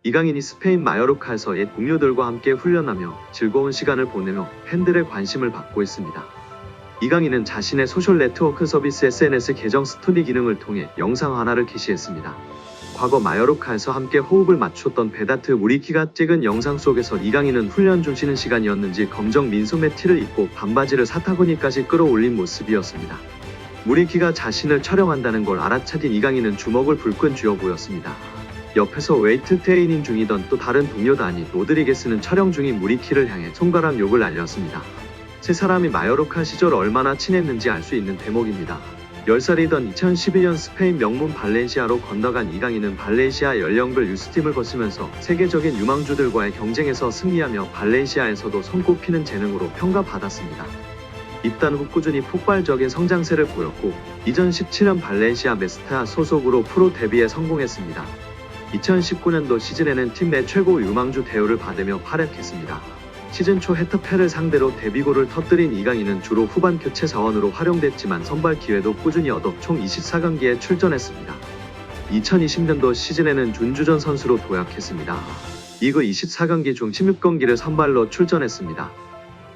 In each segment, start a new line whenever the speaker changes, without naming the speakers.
이강인이 스페인 마요르카에서 옛 동료들과 함께 훈련하며 즐거운 시간을 보내며 팬들의 관심을 받고 있습니다. 이강인은 자신의 소셜 네트워크 서비스 SNS 계정 스토리 기능을 통해 영상 하나를 게시했습니다. 과거 마요르카에서 함께 호흡을 맞췄던 베다트 무리키가 찍은 영상 속에서 이강인은 훈련 중 쉬는 시간이었는지 검정 민소매 티를 입고 반바지를 사타구니까지 끌어올린 모습이었습니다. 무리키가 자신을 촬영한다는 걸 알아차린 이강인은 주먹을 불끈 쥐어 보였습니다. 옆에서 웨이트 트레이닝 중이던 또 다른 동료도 아닌 로드리게스는 촬영 중인 무리키를 향해 손가락 욕을 날렸습니다. 세 사람이 마요르카 시절 얼마나 친했는지 알 수 있는 대목입니다. 10살이던 2011년 스페인 명문 발렌시아로 건너간 이강인은 발렌시아 연령별 유스팀을 거치면서 세계적인 유망주들과의 경쟁에서 승리하며 발렌시아에서도 손꼽히는 재능으로 평가받았습니다. 입단 후 꾸준히 폭발적인 성장세를 보였고 2017년 발렌시아 메스타 소속으로 프로 데뷔에 성공했습니다. 2019년도 시즌에는 팀 내 최고 유망주 대우를 받으며 활약했습니다. 시즌 초 헤타페를 상대로 데뷔골을 터뜨린 이강인은 주로 후반 교체 자원으로 활용됐지만 선발 기회도 꾸준히 얻어 총 24경기에 출전했습니다. 2020년도 시즌에는 준주전 선수로 도약했습니다. 리그 24경기 중 16경기를 선발로 출전했습니다.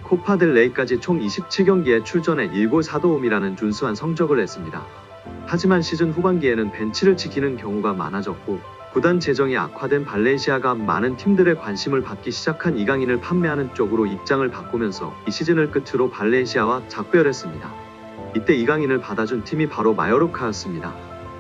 코파델레이까지 총 27경기에 출전해 1골 4도움이라는 준수한 성적을 냈습니다. 하지만 시즌 후반기에는 벤치를 지키는 경우가 많아졌고 구단 재정이 악화된 발렌시아가 많은 팀들의 관심을 받기 시작한 이강인을 판매하는 쪽으로 입장을 바꾸면서 이 시즌을 끝으로 발렌시아와 작별했습니다. 이때 이강인을 받아준 팀이 바로 마요르카였습니다.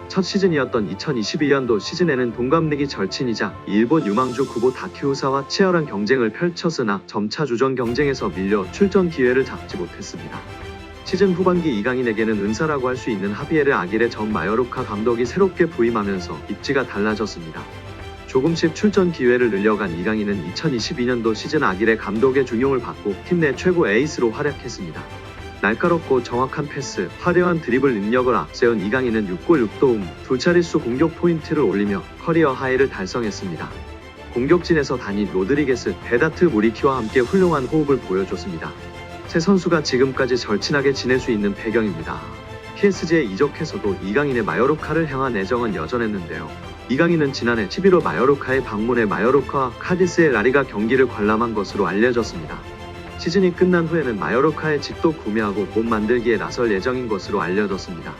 첫 시즌이었던 2021년도 시즌에는 동갑내기 절친이자 일본 유망주 구보 다큐우사와 치열한 경쟁을 펼쳤으나 점차 주전 경쟁에서 밀려 출전 기회를 잡지 못했습니다. 시즌 후반기 이강인에게는 은사라고 할 수 있는 하비에르 아길레 전 마요르카 감독이 새롭게 부임하면서 입지가 달라졌습니다. 조금씩 출전 기회를 늘려간 이강인은 2022년도 시즌 아길레 감독의 중용을 받고 팀 내 최고 에이스로 활약했습니다. 날카롭고 정확한 패스, 화려한 드리블 능력을 앞세운 이강인은 6골 6도움, 두 자릿수 공격 포인트를 올리며 커리어 하이를 달성했습니다. 공격진에서 단임 로드리게스, 베다트 무리키와 함께 훌륭한 호흡을 보여줬습니다. 세 선수가 지금까지 절친하게 지낼 수 있는 배경입니다. PSG에 이적해서도 이강인의 마요르카를 향한 애정은 여전했는데요. 이강인은 지난해 11월 마요르카에 방문해 마요르카와 카디스의 라리가 경기를 관람한 것으로 알려졌습니다. 시즌이 끝난 후에는 마요르카의 집도 구매하고 몸 만들기에 나설 예정인 것으로 알려졌습니다.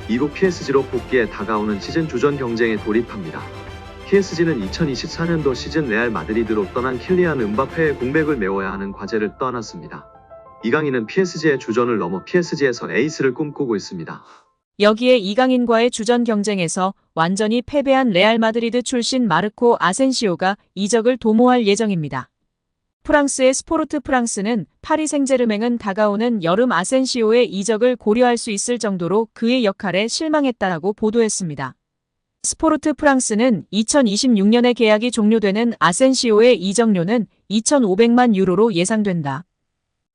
이후 PSG로 복귀해 다가오는 시즌 주전 경쟁에 돌입합니다. PSG는 2024년도 시즌 레알 마드리드로 떠난 킬리안 음바페의 공백을 메워야 하는 과제를 떠안았습니다. 이강인은 PSG의 주전을 넘어 PSG에서 에이스를 꿈꾸고 있습니다.
여기에 이강인과의 주전 경쟁에서 완전히 패배한 레알 마드리드 출신 마르코 아센시오가 이적을 도모할 예정입니다. 프랑스의 스포르트 프랑스는 파리 생제르맹은 다가오는 여름 아센시오의 이적을 고려할 수 있을 정도로 그의 역할에 실망했다고 보도했습니다. 스포르트 프랑스는 2026년에 계약이 종료되는 아센시오의 이적료는 2,500만 유로로 예상된다.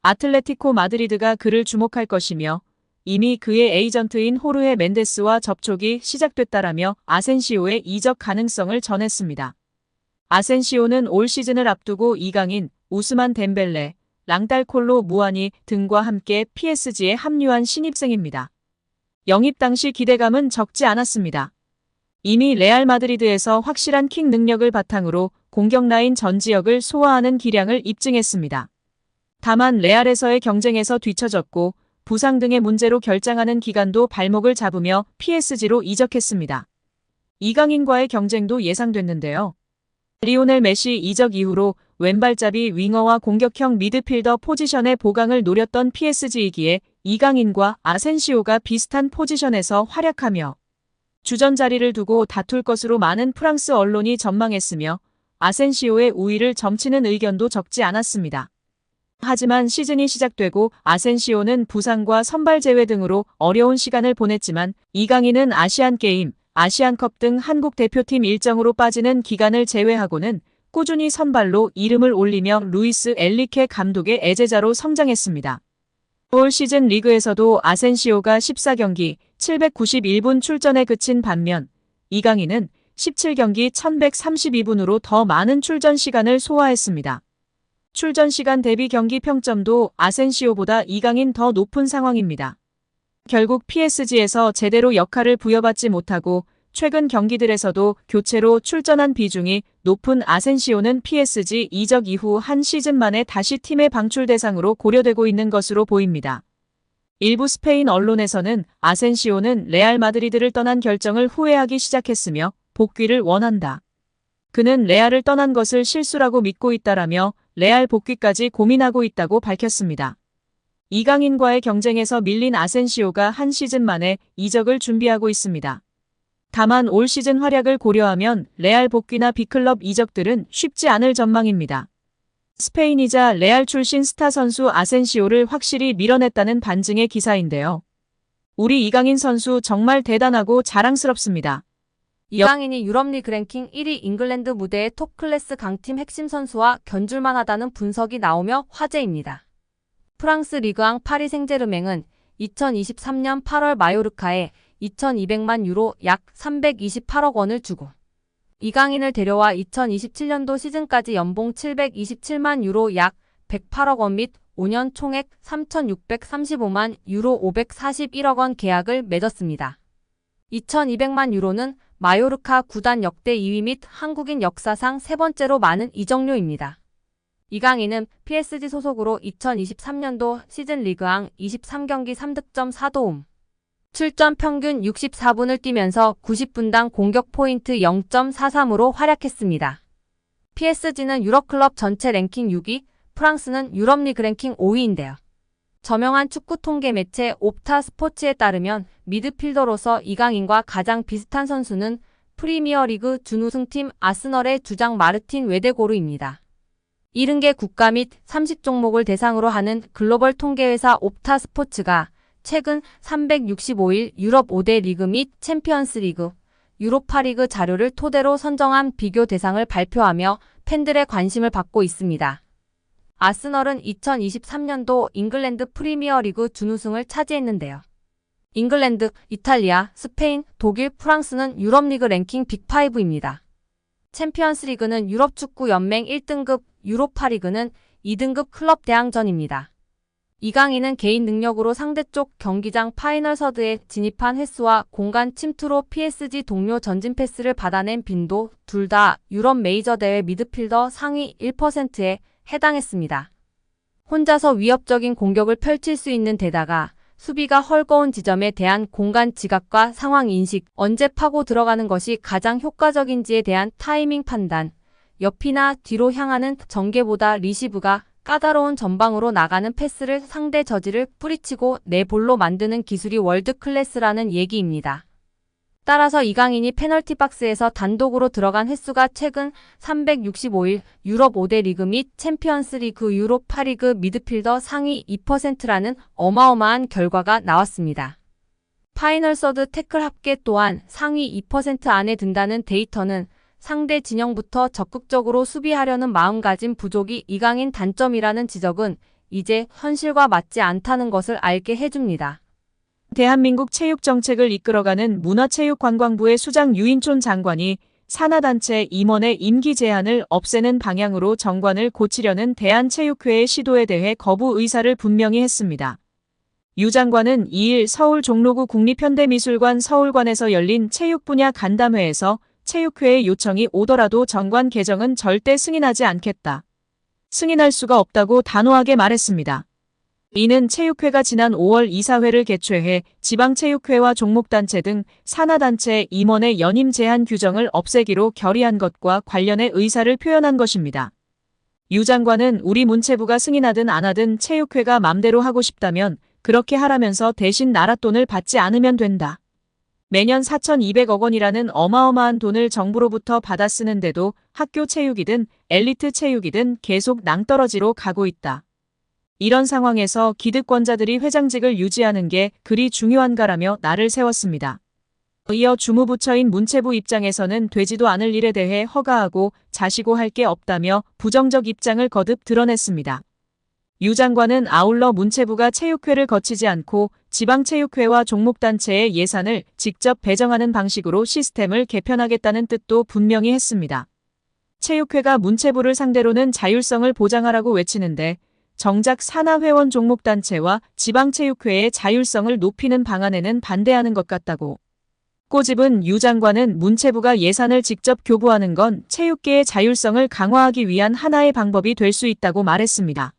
아틀레티코 마드리드가 그를 주목할 것이며 이미 그의 에이전트인 호르헤 멘데스와 접촉이 시작됐다라며 아센시오의 이적 가능성을 전했습니다. 아센시오는 올 시즌을 앞두고 이강인, 우스만 덴벨레, 랑달콜로 무아니 등과 함께 PSG에 합류한 신입생입니다. 영입 당시 기대감은 적지 않았습니다. 이미 레알 마드리드에서 확실한 킥 능력을 바탕으로 공격 라인 전 지역을 소화하는 기량을 입증했습니다. 다만 레알에서의 경쟁에서 뒤처졌고 부상 등의 문제로 결장하는 기간도 발목을 잡으며 PSG로 이적했습니다. 이강인과의 경쟁도 예상됐는데요. 리오넬 메시 이적 이후로 왼발잡이 윙어와 공격형 미드필더 포지션의 보강을 노렸던 PSG이기에 이강인과 아센시오가 비슷한 포지션에서 활약하며 주전 자리를 두고 다툴 것으로 많은 프랑스 언론이 전망했으며 아센시오의 우위를 점치는 의견도 적지 않았습니다. 하지만 시즌이 시작되고 아센시오는 부상과 선발 제외 등으로 어려운 시간을 보냈지만 이강인은 아시안게임, 아시안컵 등 한국 대표팀 일정으로 빠지는 기간을 제외하고는 꾸준히 선발로 이름을 올리며 루이스 엔리케 감독의 애제자로 성장했습니다. 올 시즌 리그에서도 아센시오가 14경기 791분 출전에 그친 반면 이강인은 17경기 1132분으로 더 많은 출전 시간을 소화했습니다. 출전 시간 대비 경기 평점도 아센시오보다 이강인 더 높은 상황입니다. 결국 PSG에서 제대로 역할을 부여받지 못하고 최근 경기들에서도 교체로 출전한 비중이 높은 아센시오는 PSG 이적 이후 한 시즌 만에 다시 팀의 방출 대상으로 고려되고 있는 것으로 보입니다. 일부 스페인 언론에서는 아센시오는 레알 마드리드를 떠난 결정을 후회하기 시작했으며 복귀를 원한다. 그는 레알을 떠난 것을 실수라고 믿고 있다라며 레알 복귀까지 고민하고 있다고 밝혔습니다. 이강인과의 경쟁에서 밀린 아센시오가 한 시즌 만에 이적을 준비하고 있습니다. 다만 올 시즌 활약을 고려하면 레알 복귀나 B클럽 이적들은 쉽지 않을 전망입니다. 스페인이자 레알 출신 스타 선수 아센시오를 확실히 밀어냈다는 반증의 기사인데요. 우리 이강인 선수 정말 대단하고 자랑스럽습니다.
이강인이 유럽리그 랭킹 1위 잉글랜드 무대의 톱클래스 강팀 핵심 선수와 견줄만 하다는 분석이 나오며 화제입니다. 프랑스 리그앙 파리 생제르맹은 2023년 8월 마요르카에 2,200만 유로 약 328억 원을 주고 이강인을 데려와 2027년도 시즌까지 연봉 727만 유로 약 108억 원 및 5년 총액 3,635만 유로 541억 원 계약을 맺었습니다. 2,200만 유로는 마요르카 구단 역대 2위 및 한국인 역사상 세 번째로 많은 이적료입니다. 이강인은 PSG 소속으로 2023년도 시즌 리그앙 23경기 3득점 4도움, 출전 평균 64분을 뛰면서 90분당 공격 포인트 0.43으로 활약했습니다. PSG는 유럽클럽 전체 랭킹 6위, 프랑스는 유럽리그 랭킹 5위인데요. 저명한 축구 통계 매체 옵타 스포츠에 따르면 미드필더로서 이강인과 가장 비슷한 선수는 프리미어리그 준우승팀 아스널의 주장 마르틴 웨데고르입니다. 70개 국가 및 30종목을 대상으로 하는 글로벌 통계회사 옵타 스포츠가 최근 365일 유럽 5대 리그 및 챔피언스 리그, 유로파리그 자료를 토대로 선정한 비교 대상을 발표하며 팬들의 관심을 받고 있습니다. 아스널은 2023년도 잉글랜드 프리미어리그 준우승을 차지했는데요. 잉글랜드, 이탈리아, 스페인, 독일, 프랑스는 유럽리그 랭킹 빅5입니다. 챔피언스리그는 유럽축구연맹 1등급, 유로파리그는 2등급 클럽 대항전입니다. 이강인은 개인 능력으로 상대쪽 경기장 파이널 서드에 진입한 횟수와 공간 침투로 PSG 동료 전진 패스를 받아낸 빈도 둘 다 유럽 메이저 대회 미드필더 상위 1%에 해당했습니다. 혼자서 위협적인 공격을 펼칠 수 있는 데다가 수비가 헐거운 지점에 대한 공간 지각과 상황 인식, 언제 파고 들어가는 것이 가장 효과적인지에 대한 타이밍 판단, 옆이나 뒤로 향하는 전개보다 리시브가 까다로운 전방으로 나가는 패스를 상대 저지를 뿌리치고 내 볼로 만드는 기술이 월드 클래스라는 얘기입니다. 따라서 이강인이 페널티 박스에서 단독으로 들어간 횟수가 최근 365일 유럽 5대 리그 및 챔피언스 리그 유로파리그 미드필더 상위 2%라는 어마어마한 결과가 나왔습니다. 파이널 서드 태클 합계 또한 상위 2% 안에 든다는 데이터는 상대 진영부터 적극적으로 수비하려는 마음가짐 부족이 이강인 단점이라는 지적은 이제 현실과 맞지 않다는 것을 알게 해줍니다.
대한민국 체육정책을 이끌어가는 문화체육관광부의 수장 유인촌 장관이 산하단체 임원의 임기 제한을 없애는 방향으로 정관을 고치려는 대한체육회의 시도에 대해 거부 의사를 분명히 했습니다. 유 장관은 2일 서울 종로구 국립현대미술관 서울관에서 열린 체육 분야 간담회에서 체육회의 요청이 오더라도 정관 개정은 절대 승인하지 않겠다. 승인할 수가 없다고 단호하게 말했습니다. 이는 체육회가 지난 5월 이사회를 개최해 지방체육회와 종목단체 등 산하단체 임원의 연임 제한 규정을 없애기로 결의한 것과 관련해 의사를 표현한 것입니다. 유 장관은 우리 문체부가 승인하든 안 하든 체육회가 맘대로 하고 싶다면 그렇게 하라면서 대신 나라 돈을 받지 않으면 된다. 매년 4,200억 원이라는 어마어마한 돈을 정부로부터 받아 쓰는데도 학교 체육이든 엘리트 체육이든 계속 낭떠러지로 가고 있다. 이런 상황에서 기득권자들이 회장직을 유지하는 게 그리 중요한가라며 날을 세웠습니다. 이어 주무부처인 문체부 입장에서는 되지도 않을 일에 대해 허가하고 자시고 할 게 없다며 부정적 입장을 거듭 드러냈습니다. 유 장관은 아울러 문체부가 체육회를 거치지 않고 지방체육회와 종목단체의 예산을 직접 배정하는 방식으로 시스템을 개편하겠다는 뜻도 분명히 했습니다. 체육회가 문체부를 상대로는 자율성을 보장하라고 외치는데 정작 산하회원 종목단체와 지방체육회의 자율성을 높이는 방안에는 반대하는 것 같다고. 꼬집은 유 장관은 문체부가 예산을 직접 교부하는 건 체육계의 자율성을 강화하기 위한 하나의 방법이 될 수 있다고 말했습니다.